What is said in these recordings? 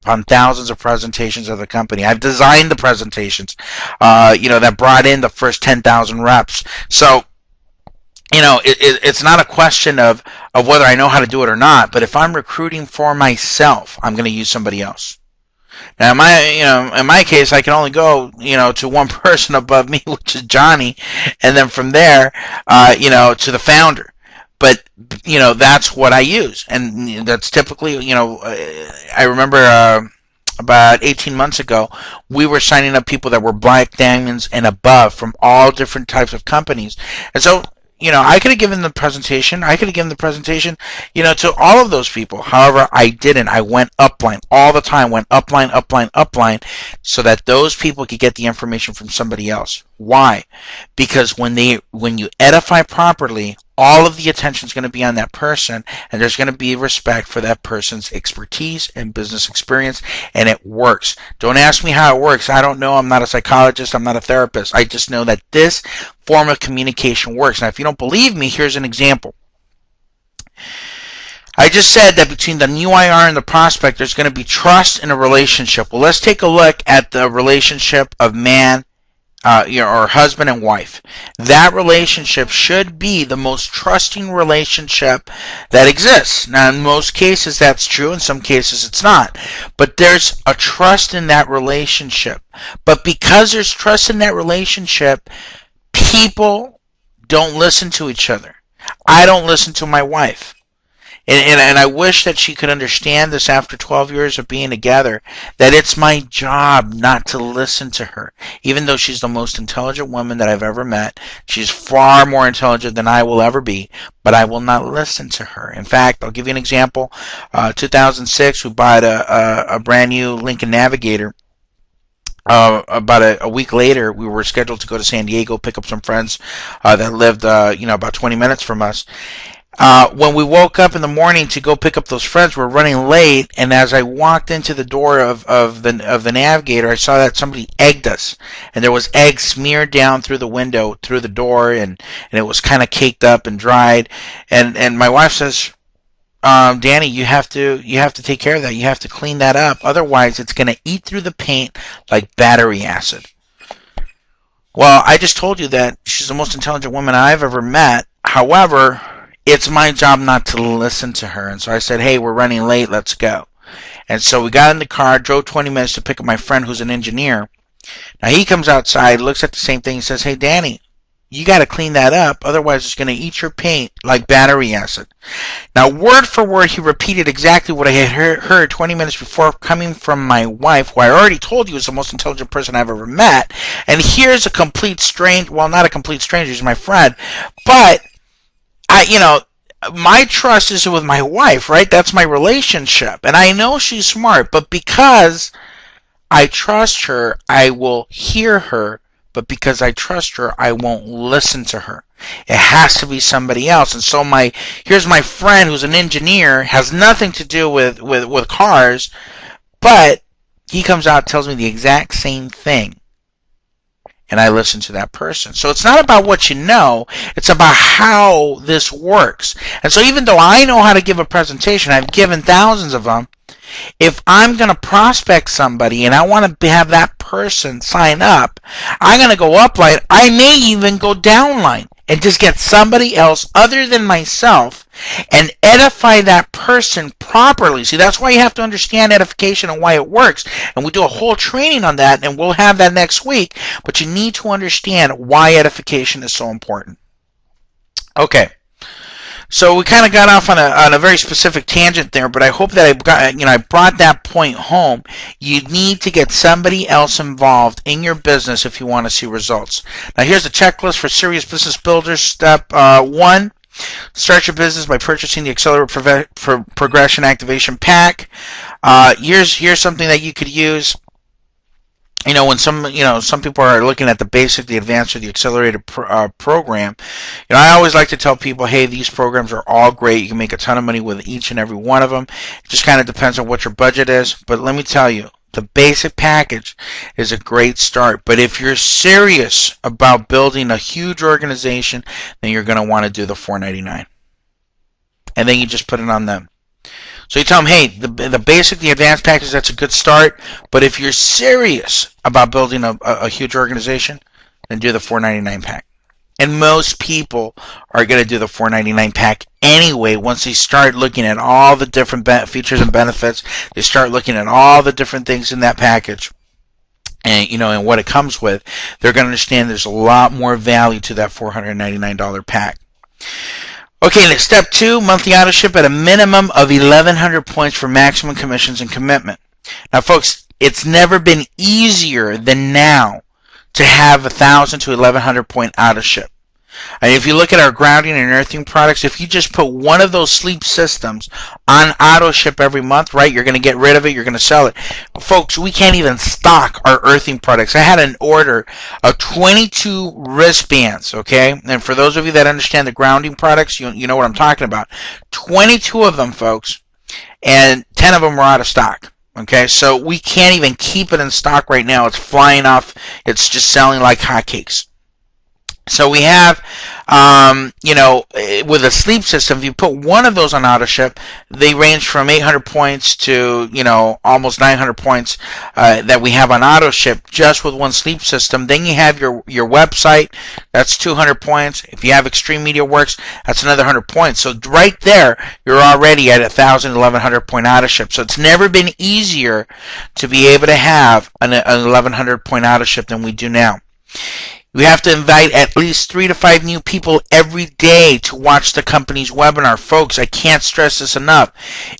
upon thousands of presentations of the company. I've designed the presentations, that brought in the first 10,000 reps. So, it's not a question of whether I know how to do it or not, but if I'm recruiting for myself, I'm going to use somebody else. Now, in my case, I can only go, to one person above me, which is Johnny, and then from there, to the founder. But, that's what I use, and that's typically, I remember about 18 months ago, we were signing up people that were black diamonds and above from all different types of companies, and so. I could have given the presentation. To all of those people. However, I didn't. I went upline all the time. Went upline, so that those people could get the information from somebody else. Why? Because when you edify properly, all of the attention is going to be on that person, and there's going to be respect for that person's expertise and business experience, and it works. Don't ask me how it works. I don't know. I'm not a psychologist. I'm not a therapist. I just know that this form of communication works. Now, if you don't believe me, here's an example. I just said that between the new IR and the prospect, there's going to be trust in a relationship. Well, let's take a look at the relationship of man or husband and wife. That relationship should be the most trusting relationship that exists. Now, in most cases, that's true. In some cases, it's not. But there's a trust in that relationship. But because there's trust in that relationship, people don't listen to each other. I don't listen to my wife. And I wish that she could understand this after 12 years of being together, that it's my job not to listen to her. Even though she's the most intelligent woman that I've ever met, she's far more intelligent than I will ever be, but I will not listen to her. In fact, I'll give you an example. 2006, we bought a brand new Lincoln Navigator. About a week later, we were scheduled to go to San Diego, pick up some friends that lived, about 20 minutes from us. When we woke up in the morning to go pick up those friends, we were running late, and as I walked into the door of the Navigator, I saw that somebody egged us, and there was egg smeared down through the window, through the door, and it was kind of caked up and dried. And my wife says, Danny, you have to take care of that. You have to clean that up. Otherwise, it's going to eat through the paint like battery acid. Well, I just told you that she's the most intelligent woman I've ever met. However, it's my job not to listen to her. And so I said, hey, we're running late. Let's go. And so we got in the car, drove 20 minutes to pick up my friend who's an engineer. Now, he comes outside, looks at the same thing, and says, hey, Danny, you got to clean that up. Otherwise, it's going to eat your paint like battery acid. Now, word for word, he repeated exactly what I had heard 20 minutes before, coming from my wife, who I already told you is the most intelligent person I've ever met. And here's a complete stranger, well, not a complete stranger, he's my friend, but my trust is with my wife, right? That's my relationship. And I know she's smart, but because I trust her, I will hear her. But because I trust her, I won't listen to her. It has to be somebody else. And so here's my friend who's an engineer, has nothing to do with cars, but he comes out and tells me the exact same thing. And I listen to that person. So it's not about what you know, it's about how this works. And so even though I know how to give a presentation, I've given thousands of them, if I'm going to prospect somebody and I want to have that person sign up, I'm going to go upline. I may even go downline and just get somebody else other than myself and edify that person properly. See, that's why you have to understand edification and why it works. And we do a whole training on that, and we'll have that next week. But you need to understand why edification is so important. Okay. So we kind of got off on a very specific tangent there, but I hope that I brought that point home. You need to get somebody else involved in your business if you want to see results. Now here's the checklist for serious business builders. Step 1, start your business by purchasing the Accelerate Progression Activation Pack. Here's something that you could use. When some people are looking at the basic, the advanced, or the accelerated program, I always like to tell people, hey, these programs are all great. You can make a ton of money with each and every one of them. It just kind of depends on what your budget is. But let me tell you, the basic package is a great start. But if you're serious about building a huge organization, then you're going to want to do the $4.99. And then you just put it on them. So you tell them, hey, the basic, the advanced package, that's a good start. But if you're serious about building a huge organization, then do the $4.99 pack. And most people are going to do the $4.99 pack anyway. Once they start looking at all the different features and benefits, they start looking at all the different things in that package, and and what it comes with, they're going to understand there's a lot more value to that $499 pack. Okay, next step 2, monthly auto ship at a minimum of 1,100 points for maximum commissions and commitment. Now, folks, it's never been easier than now to have 1,000 to 1,100 point auto ship. And if you look at our grounding and earthing products, if you just put one of those sleep systems on auto ship every month, right, you're going to get rid of it, you're going to sell it. Folks, we can't even stock our earthing products. I had an order of 22 wristbands, okay? And for those of you that understand the grounding products, you know what I'm talking about. 22 of them, folks, and 10 of them were out of stock. Okay, so we can't even keep it in stock right now. It's flying off. It's just selling like hotcakes. So we have, with a sleep system, if you put one of those on auto ship, they range from 800 points to, almost 900 points that we have on auto ship just with one sleep system. Then you have your website, that's 200 points. If you have Extreme Media Works, that's another 100 points. So right there, you're already at 1,000, 1,100 point auto ship. So it's never been easier to be able to have an 1,100 point auto ship than we do now. We have to invite at least 3 to 5 new people every day to watch the company's webinar. Folks, I can't stress this enough.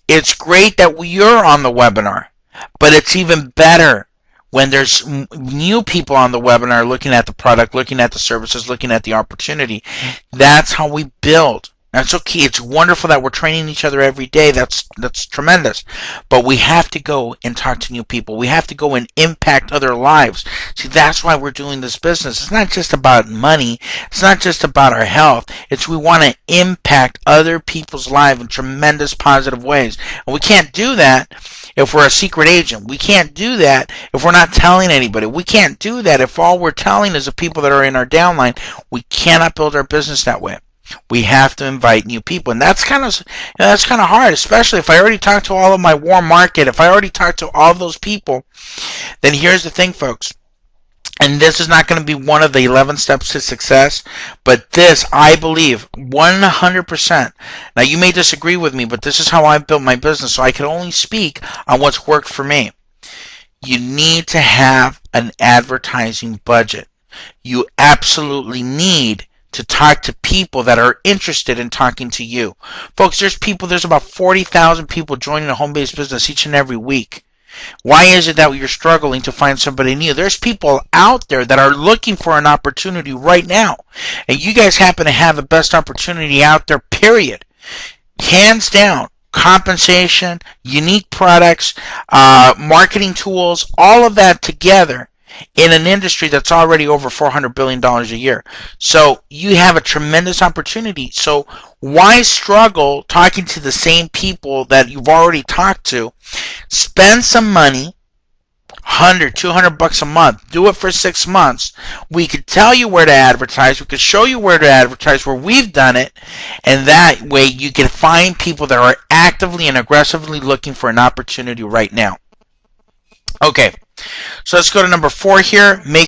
It's great that you're on the webinar, but it's even better when there's new people on the webinar looking at the product, looking at the services, looking at the opportunity. That's how we build. That's okay. It's wonderful that we're training each other every day. That's tremendous. But we have to go and talk to new people. We have to go and impact other lives. See, that's why we're doing this business. It's not just about money. It's not just about our health. It's we want to impact other people's lives in tremendous positive ways. And we can't do that if we're a secret agent. We can't do that if we're not telling anybody. We can't do that if all we're telling is the people that are in our downline. We cannot build our business that way. We have to invite new people, and that's kind of hard, especially if I already talked to all of my warm market. If I already talked to all of those people, then here's the thing, folks. And this is not going to be one of the 11 steps to success, but this, I believe, 100%. Now, you may disagree with me, but this is how I built my business, so I can only speak on what's worked for me. You need to have an advertising budget. You absolutely need to talk to people that are interested in talking to you. Folks, there's about 40,000 people joining a home-based business each and every week. Why is it that you're struggling to find somebody new? There's people out there that are looking for an opportunity right now. And you guys happen to have the best opportunity out there, period. Hands down. Compensation, unique products, marketing tools, all of that together in an industry that's already over $400 billion a year. So you have a tremendous opportunity. So why struggle talking to the same people that you've already talked to? Spend some money, $100, $200 a month. Do it for 6 months. We could tell you where to advertise. We could show you where to advertise, where we've done it. And that way you can find people that are actively and aggressively looking for an opportunity right now. Okay, so let's go to number 4 here. Make